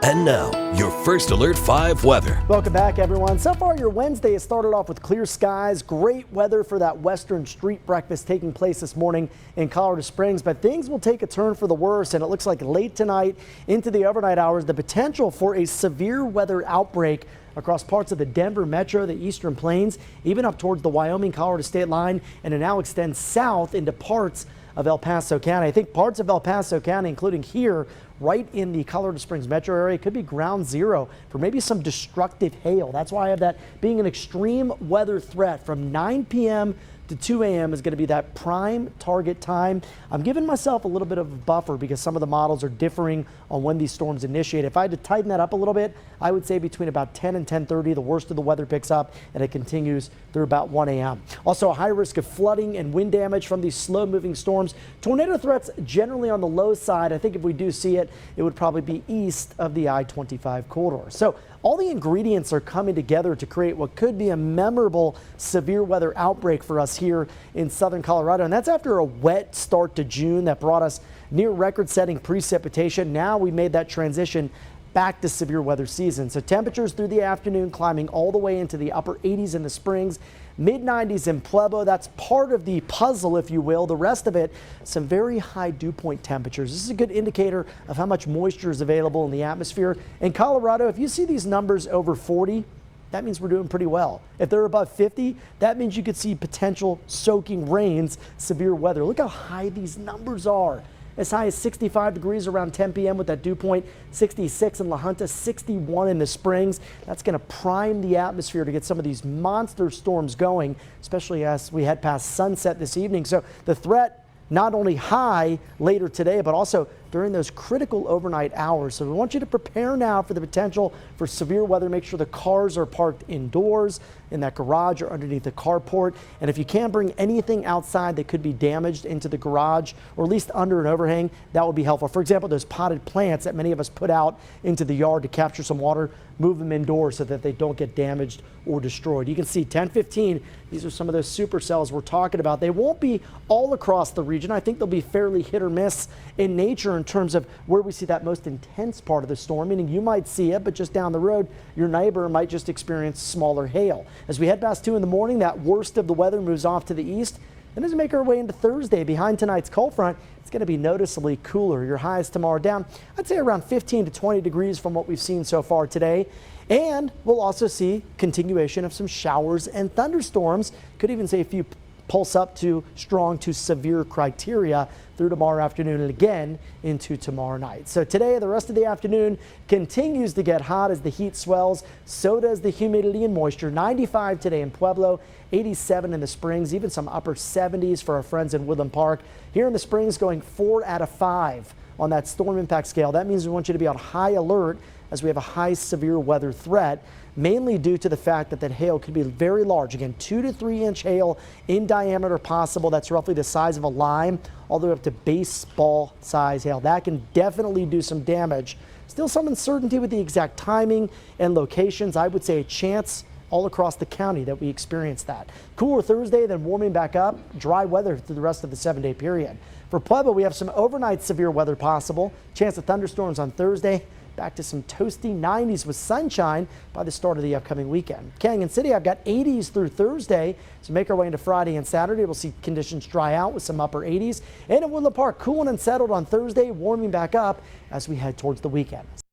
And now, your First Alert 5 weather. Welcome back, everyone. So far, your Wednesday has started off with clear skies. Great weather for that Western street breakfast taking place this morning in Colorado Springs. But things will take a turn for the worse, and it looks like late tonight into the overnight hours, the potential for a severe weather outbreak across parts of the Denver metro, the eastern plains, even up towards the Wyoming-Colorado state line, and it now extends south into parts of El Paso County. I think parts of El Paso County, including here, right in the Colorado Springs metro area, could be ground zero for maybe some destructive hail. That's why I have that being an extreme weather threat from 9 p.m. to 2 a.m. is going to be that prime target time. I'm giving myself a little bit of a buffer because some of the models are differing on when these storms initiate. If I had to tighten that up a little bit, I would say between about 10 and 10:30, the worst of the weather picks up and it continues through about 1 a.m. Also, a high risk of flooding and wind damage from these slow moving storms. Tornado threats generally on the low side. I think if we do see it, it would probably be east of the I-25 corridor. So all the ingredients are coming together to create what could be a memorable severe weather outbreak for us here in southern Colorado. And that's after a wet start to June that brought us near record-setting precipitation. Now we made that transition back to severe weather season. So temperatures through the afternoon climbing all the way into the upper 80s in the Springs, mid-90s in Pueblo. That's part of the puzzle, if you will. The rest of it, some very high dew point temperatures. This is a good indicator of how much moisture is available in the atmosphere. In Colorado, if you see these numbers over 40, that means we're doing pretty well. If they're above 50, that means you could see potential soaking rains, severe weather. Look how high these numbers are. As high as 65 degrees around 10 p.m. with that dew point, 66 in La Junta, 61 in the Springs. That's going to prime the atmosphere to get some of these monster storms going, especially as we head past sunset this evening. So the threat not only high later today, but also during those critical overnight hours. So we want you to prepare now for the potential for severe weather. Make sure the cars are parked indoors, in that garage or underneath the carport. And if you can bring anything outside that could be damaged into the garage or at least under an overhang, that would be helpful. For example, those potted plants that many of us put out into the yard to capture some water, move them indoors so that they don't get damaged or destroyed. You can see 10-15. These are some of those supercells we're talking about. They won't be all across the region. I think they'll be fairly hit or miss in nature in terms of where we see that most intense part of the storm, meaning you might see it, but just down the road, your neighbor might just experience smaller hail. As we head past 2 in the morning, that worst of the weather moves off to the east. And as we make our way into Thursday, behind tonight's cold front, it's going to be noticeably cooler. Your highs tomorrow down, I'd say around 15 to 20 degrees from what we've seen so far today. And we'll also see continuation of some showers and thunderstorms. Could even say a few pulse up to strong to severe criteria through tomorrow afternoon and again into tomorrow night. So today, the rest of the afternoon continues to get hot as the heat swells. So does the humidity and moisture. 95 today in Pueblo, 87 in the Springs, even some upper 70s for our friends in Woodland Park. Here in the Springs, going 4 out of 5 on that storm impact scale. That means we want you to be on high alert as we have a high severe weather threat, mainly due to the fact that hail could be very large. Again, 2 to 3 inch hail in diameter possible. That's roughly the size of a lime, all the way up to baseball size hail. That can definitely do some damage. Still some uncertainty with the exact timing and locations. I would say a chance all across the county that we experience that. Cooler Thursday, then warming back up. Dry weather through the rest of the 7-day period. For Pueblo, we have some overnight severe weather possible. Chance of thunderstorms on Thursday. Back to some toasty 90s with sunshine by the start of the upcoming weekend. Canyon City, I've got 80s through Thursday. So make our way into Friday and Saturday. We'll see conditions dry out with some upper 80s. And in Woodland Park, cool and settled on Thursday, warming back up as we head towards the weekend.